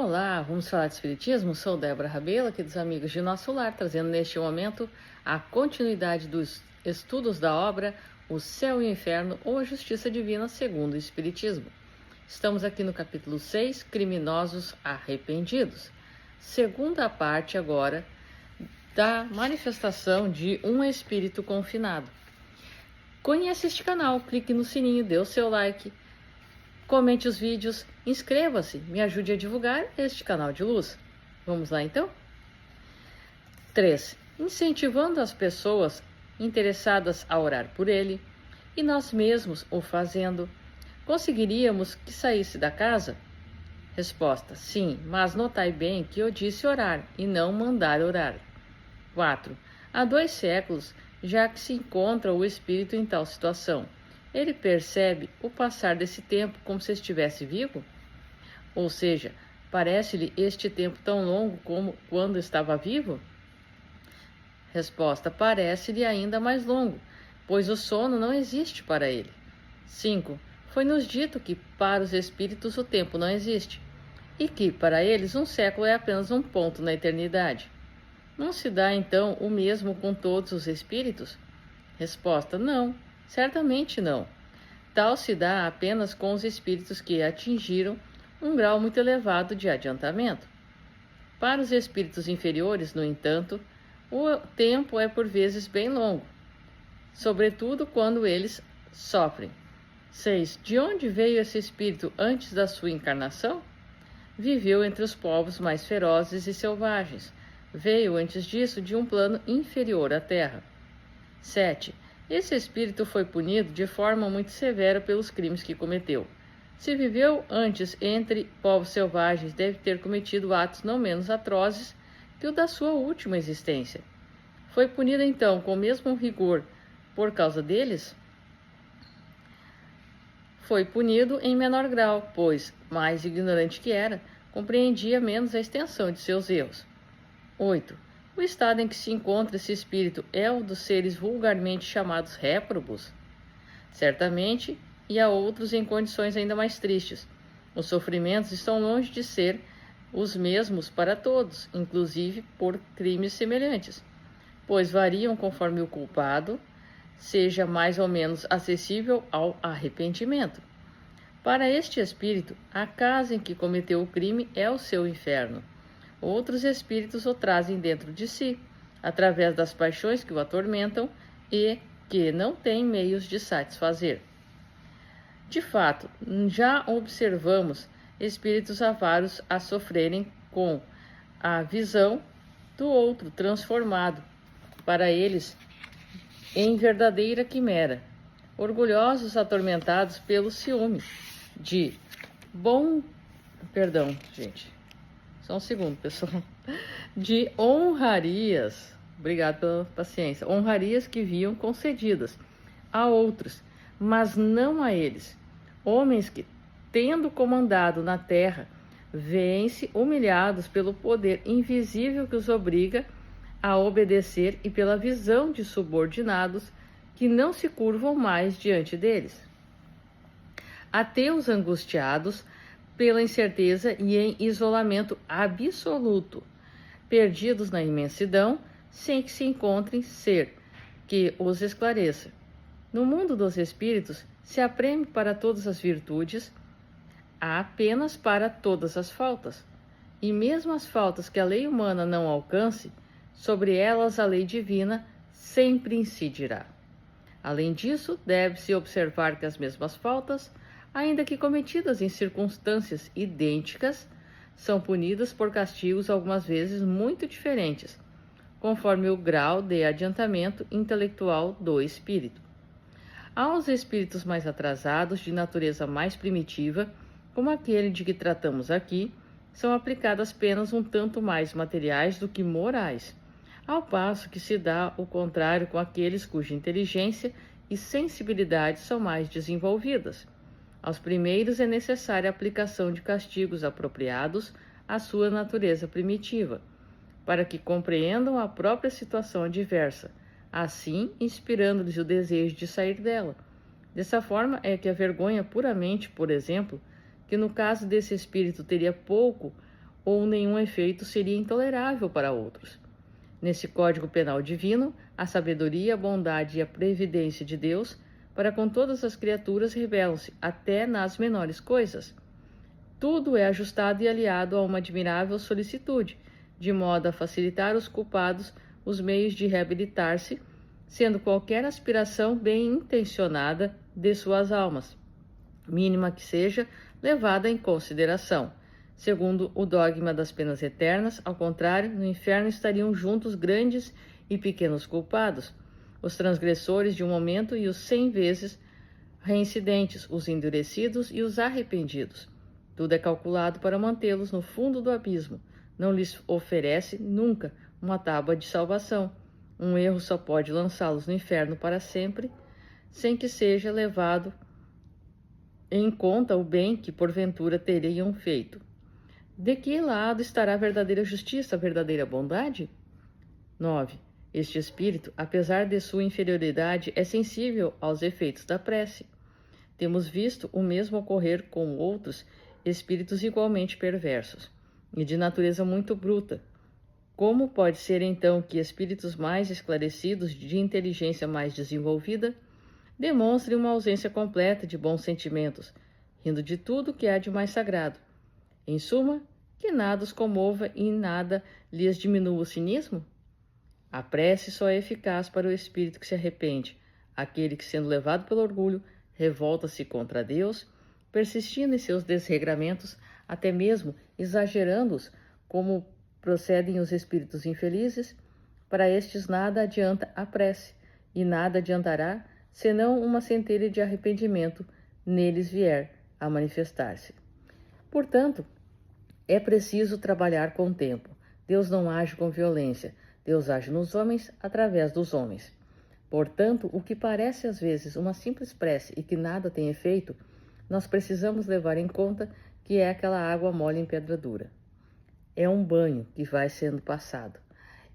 Olá, vamos falar de Espiritismo? Sou Débora Rabelo, aqui dos Amigos de Nosso Lar, trazendo neste momento a continuidade dos estudos da obra O Céu e o Inferno ou a Justiça Divina segundo o Espiritismo. Estamos aqui no capítulo 6, Criminosos Arrependidos. Segunda parte agora da manifestação de um espírito confinado. Conheça este canal, clique no sininho, dê o seu like, comente os vídeos, inscreva-se, me ajude a divulgar este canal de luz. Vamos lá então? 3. Incentivando as pessoas interessadas a orar por ele, e nós mesmos o fazendo, conseguiríamos que saísse da casa? Resposta: sim, mas notai bem que eu disse orar e não mandar orar. 4. Há 2 séculos já que se encontra o espírito em tal situação. Ele percebe o passar desse tempo como se estivesse vivo? Ou seja, parece-lhe este tempo tão longo como quando estava vivo? Resposta: parece-lhe ainda mais longo, pois o sono não existe para ele. 5. Foi-nos dito que para os espíritos o tempo não existe, e que para eles um século é apenas um ponto na eternidade. Não se dá então o mesmo com todos os espíritos? Resposta: não. Certamente não. Tal se dá apenas com os espíritos que atingiram um grau muito elevado de adiantamento. Para os espíritos inferiores, no entanto, o tempo é por vezes bem longo, sobretudo quando eles sofrem. 6. De onde veio esse espírito antes da sua encarnação? Viveu entre os povos mais ferozes e selvagens. Veio antes disso de um plano inferior à Terra. 7. Esse espírito foi punido de forma muito severa pelos crimes que cometeu. Se viveu antes entre povos selvagens, deve ter cometido atos não menos atrozes que o da sua última existência. Foi punido então com o mesmo rigor por causa deles? Foi punido em menor grau, pois, mais ignorante que era, compreendia menos a extensão de seus erros. 8. O estado em que se encontra esse espírito é o dos seres vulgarmente chamados réprobos? Certamente, e há outros em condições ainda mais tristes. Os sofrimentos estão longe de ser os mesmos para todos, inclusive por crimes semelhantes, pois variam conforme o culpado seja mais ou menos acessível ao arrependimento. Para este espírito, a casa em que cometeu o crime é o seu inferno. Outros espíritos o trazem dentro de si, através das paixões que o atormentam e que não têm meios de satisfazer. De fato, já observamos espíritos avaros a sofrerem com a visão do outro transformado, para eles, em verdadeira quimera, orgulhosos atormentados pelo ciúme só um segundo, pessoal. De honrarias, obrigado pela paciência, honrarias que viam concedidas a outros, mas não a eles. Homens que, tendo comandado na terra, veem-se humilhados pelo poder invisível que os obriga a obedecer e pela visão de subordinados que não se curvam mais diante deles. Ateus angustiados pela incerteza e em isolamento absoluto, perdidos na imensidão, sem que se encontrem ser que os esclareça. No mundo dos espíritos, se há prêmio para todas as virtudes, há apenas para todas as faltas. E mesmo as faltas que a lei humana não alcance, sobre elas a lei divina sempre incidirá. Além disso, deve-se observar que as mesmas faltas, ainda que cometidas em circunstâncias idênticas, são punidas por castigos algumas vezes muito diferentes, conforme o grau de adiantamento intelectual do espírito. Aos espíritos mais atrasados, de natureza mais primitiva, como aquele de que tratamos aqui, são aplicadas penas um tanto mais materiais do que morais, ao passo que se dá o contrário com aqueles cuja inteligência e sensibilidade são mais desenvolvidas. Aos primeiros é necessária a aplicação de castigos apropriados à sua natureza primitiva, para que compreendam a própria situação adversa, assim inspirando-lhes o desejo de sair dela. Dessa forma é que a vergonha puramente, por exemplo, que no caso desse espírito teria pouco ou nenhum efeito seria intolerável para outros. Nesse Código Penal divino, a sabedoria, a bondade e a previdência de Deus para com todas as criaturas revelam-se até nas menores coisas. Tudo é ajustado e aliado a uma admirável solicitude, de modo a facilitar aos culpados os meios de reabilitar-se, sendo qualquer aspiração bem intencionada de suas almas, mínima que seja, levada em consideração. Segundo o dogma das penas eternas, ao contrário, no inferno estariam juntos grandes e pequenos culpados, os transgressores de um momento e os 100 vezes reincidentes, os endurecidos e os arrependidos. Tudo é calculado para mantê-los no fundo do abismo. Não lhes oferece nunca uma tábua de salvação. Um erro só pode lançá-los no inferno para sempre, sem que seja levado em conta o bem que porventura teriam feito. De que lado estará a verdadeira justiça, a verdadeira bondade? 9. Este espírito, apesar de sua inferioridade, é sensível aos efeitos da prece. Temos visto o mesmo ocorrer com outros espíritos igualmente perversos e de natureza muito bruta. Como pode ser então que espíritos mais esclarecidos, de inteligência mais desenvolvida, demonstrem uma ausência completa de bons sentimentos, rindo de tudo que há de mais sagrado? Em suma, que nada os comova e nada lhes diminua o cinismo? A prece só é eficaz para o espírito que se arrepende, aquele que, sendo levado pelo orgulho, revolta-se contra Deus, persistindo em seus desregramentos, até mesmo exagerando-os, como procedem os espíritos infelizes. Para estes nada adianta a prece, e nada adiantará, senão uma centelha de arrependimento neles vier a manifestar-se. Portanto, é preciso trabalhar com o tempo. Deus não age com violência, Deus age nos homens através dos homens. Portanto, o que parece às vezes uma simples prece e que nada tem efeito, nós precisamos levar em conta que é aquela água mole em pedra dura. É um banho que vai sendo passado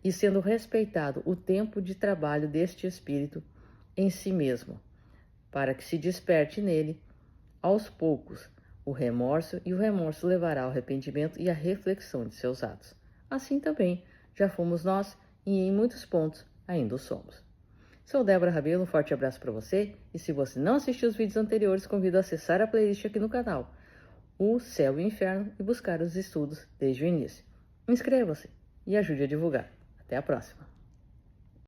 e sendo respeitado o tempo de trabalho deste espírito em si mesmo, para que se desperte nele, aos poucos, o remorso, e o remorso levará ao arrependimento e à reflexão de seus atos. Assim também já fomos nós e em muitos pontos ainda o somos. Sou Débora Rabelo, um forte abraço para você, e se você não assistiu os vídeos anteriores, convido a acessar a playlist aqui no canal, O Céu e o Inferno, e buscar os estudos desde o início. Inscreva-se e ajude a divulgar. Até a próxima!